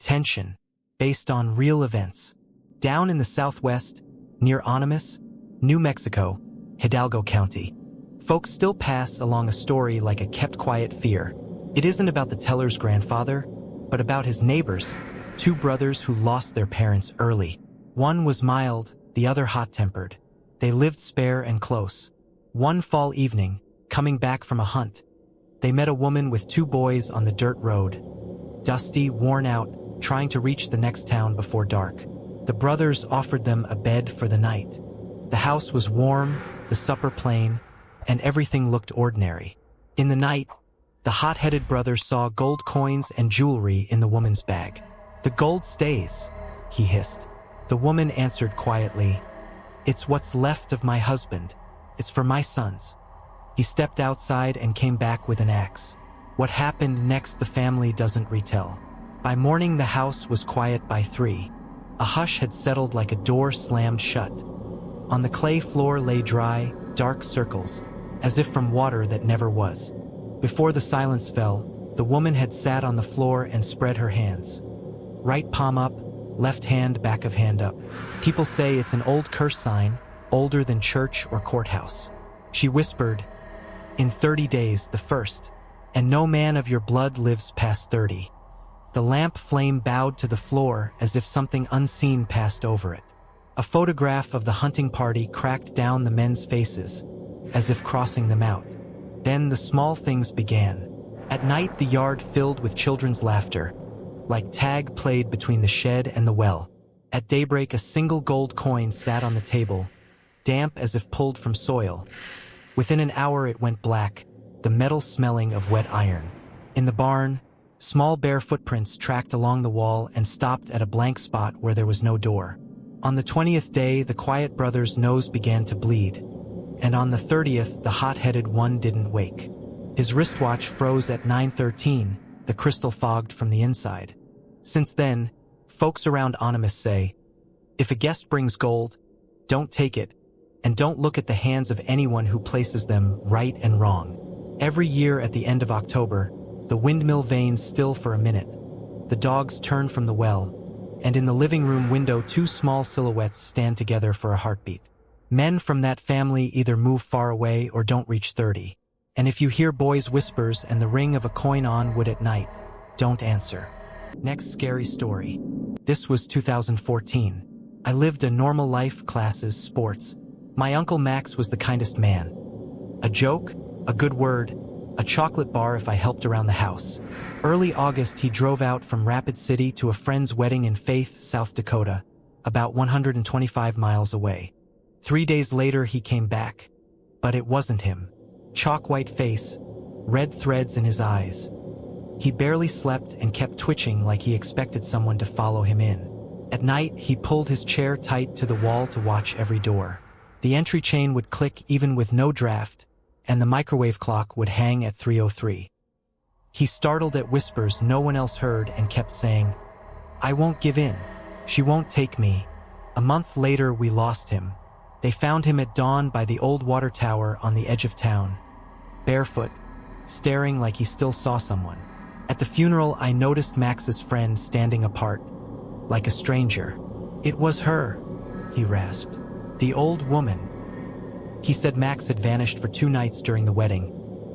tension, based on real events. Down in the southwest, near Omens, New Mexico, Hidalgo County, folks still pass along a story like a kept quiet fear. It isn't about the teller's grandfather, but about his neighbors, two brothers who lost their parents early. One was mild, the other hot-tempered. They lived spare and close. One fall evening, coming back from a hunt, they met a woman with two boys on the dirt road. Dusty, worn out, trying to reach the next town before dark. The brothers offered them a bed for the night. The house was warm, the supper plain, and everything looked ordinary. In the night, the hot-headed brother saw gold coins and jewelry in the woman's bag. "The gold stays," he hissed. The woman answered quietly, "It's what's left of my husband. It's for my sons." He stepped outside and came back with an axe. What happened next the family doesn't retell. By morning the house was quiet by 3. A hush had settled like a door slammed shut. On the clay floor lay dry, dark circles, as if from water that never was. Before the silence fell, the woman had sat on the floor and spread her hands. Right palm up, left hand back of hand up. People say it's an old curse sign, older than church or courthouse. She whispered, "In 30 days, the first, and no man of your blood lives past 30. The lamp flame bowed to the floor as if something unseen passed over it. A photograph of the hunting party cracked down the men's faces, as if crossing them out. Then the small things began. At night the yard filled with children's laughter, like tag played between the shed and the well. At daybreak a single gold coin sat on the table, damp as if pulled from soil. Within an hour it went black, the metal smelling of wet iron. In the barn, small bare footprints tracked along the wall and stopped at a blank spot where there was no door. On the 20th day, the quiet brother's nose began to bleed, and on the 30th, the hot-headed one didn't wake. His wristwatch froze at 9:13, the crystal fogged from the inside. Since then, folks around Omens say, if a guest brings gold, don't take it, and don't look at the hands of anyone who places them right and wrong. Every year at the end of October, the windmill vanes still for a minute. The dogs turn from the well, and in the living room window 2 small silhouettes stand together for a heartbeat. Men from that family either move far away or don't reach 30. And if you hear boys' whispers and the ring of a coin on wood at night, don't answer. Next scary story. This was 2014. I lived a normal life, classes, sports. My Uncle Max was the kindest man. A joke, a good word, a chocolate bar if I helped around the house. Early August he drove out from Rapid City to a friend's wedding in Faith, South Dakota, about 125 miles away. 3 days later he came back, but it wasn't him. Chalk-white face, red threads in his eyes. He barely slept and kept twitching like he expected someone to follow him in. At night he pulled his chair tight to the wall to watch every door. The entry chain would click even with no draft, and the microwave clock would hang at 3:03. He startled at whispers no one else heard and kept saying, "I won't give in. She won't take me." A month later we lost him. They found him at dawn by the old water tower on the edge of town, barefoot, staring like he still saw someone. At the funeral I noticed Max's friend standing apart, like a stranger. "It was her," he rasped. "The old woman." He said Max had vanished for 2 nights during the wedding,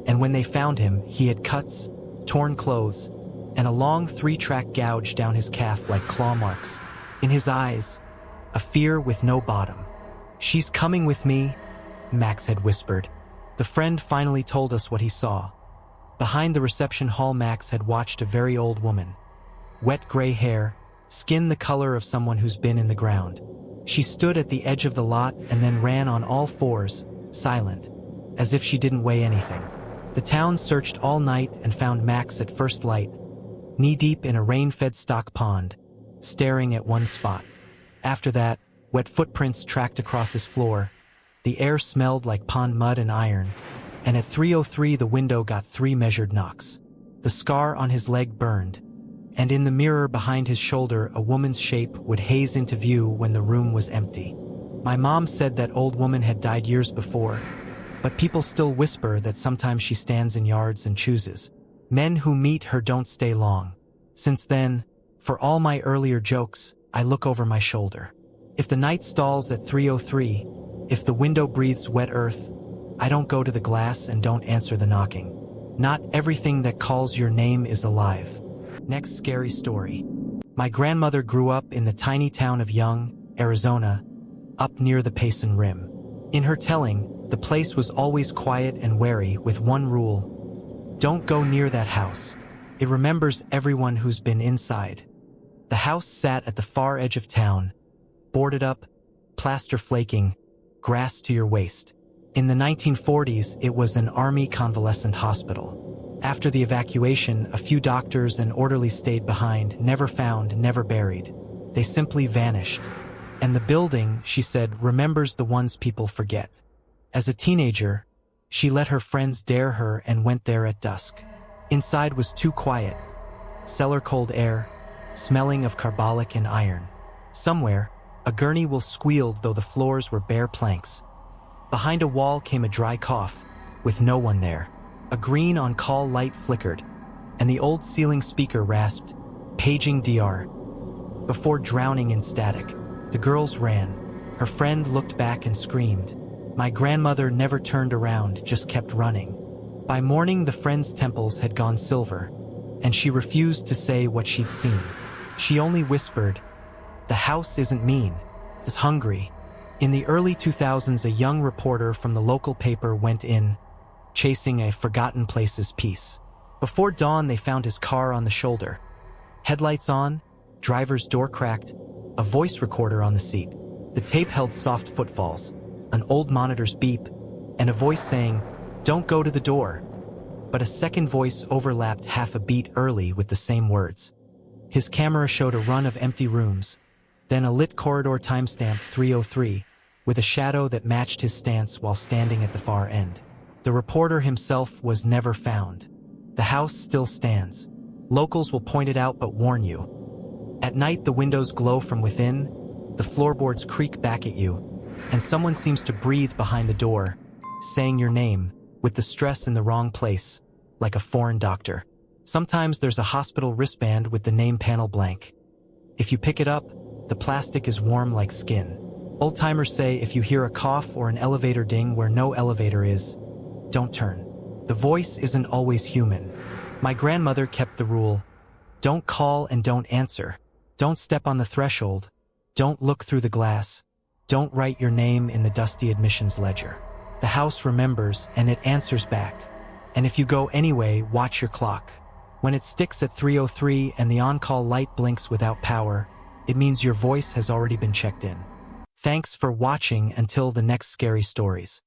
and when they found him, he had cuts, torn clothes, and a long 3-track gouge down his calf like claw marks. In his eyes, a fear with no bottom. "She's coming with me," Max had whispered. The friend finally told us what he saw. Behind the reception hall Max had watched a very old woman. Wet gray hair, skin the color of someone who's been in the ground. She stood at the edge of the lot and then ran on all 4s, silent, as if she didn't weigh anything. The town searched all night and found Max at first light, knee-deep in a rain-fed stock pond, staring at one spot. After that, wet footprints tracked across his floor. The air smelled like pond mud and iron, and at 3:03 the window got 3 measured knocks. The scar on his leg burned, and in the mirror behind his shoulder a woman's shape would haze into view when the room was empty. My mom said that old woman had died years before, but people still whisper that sometimes she stands in yards and chooses. Men who meet her don't stay long. Since then, For all my earlier jokes, I look over my shoulder. If the night stalls at 3:03, if the window breathes wet earth, I don't go to the glass and don't answer the knocking. Not everything that calls your name is alive. Next scary story. My grandmother grew up in the tiny town of Young, Arizona, up near the Payson Rim. In her telling, the place was always quiet and wary with one rule: don't go near that house. It remembers everyone who's been inside. The house sat at the far edge of town, boarded up, plaster flaking, grass to your waist. In the 1940s, it was an army convalescent hospital. After the evacuation, a few doctors and orderlies stayed behind, never found, never buried. They simply vanished. And the building, she said, remembers the ones people forget. As a teenager, she let her friends dare her and went there at dusk. Inside was too quiet. Cellar cold air, smelling of carbolic and iron. Somewhere, a gurney will squealed though the floors were bare planks. Behind a wall came a dry cough, with no one there. A green on-call light flickered, and the old ceiling speaker rasped, paging DR. Before drowning in static, the girls ran. Her friend looked back and screamed. My grandmother never turned around, just kept running. By morning, the friend's temples had gone silver, and she refused to say what she'd seen. She only whispered, "The house isn't mean, it's hungry." In the early 2000s, a young reporter from the local paper went in, chasing a Forgotten Places piece. Before dawn, they found his car on the shoulder. Headlights on, driver's door cracked, a voice recorder on the seat. The tape held soft footfalls, an old monitor's beep, and a voice saying, "Don't go to the door." But a second voice overlapped half a beat early with the same words. His camera showed a run of empty rooms, then a lit corridor timestamped 3:03, with a shadow that matched his stance while standing at the far end. The reporter himself was never found. The house still stands. Locals will point it out but warn you. At night, the windows glow from within, the floorboards creak back at you, and someone seems to breathe behind the door, saying your name, with the stress in the wrong place, like a foreign doctor. Sometimes there's a hospital wristband with the name panel blank. If you pick it up, the plastic is warm like skin. Old-timers say if you hear a cough or an elevator ding where no elevator is, don't turn. The voice isn't always human. My grandmother kept the rule: don't call and don't answer. Don't step on the threshold. Don't look through the glass. Don't write your name in the dusty admissions ledger. The house remembers and it answers back. And if you go anyway, watch your clock. When it sticks at 3:03 and the on-call light blinks without power, it means your voice has already been checked in. Thanks for watching. Until the next scary stories.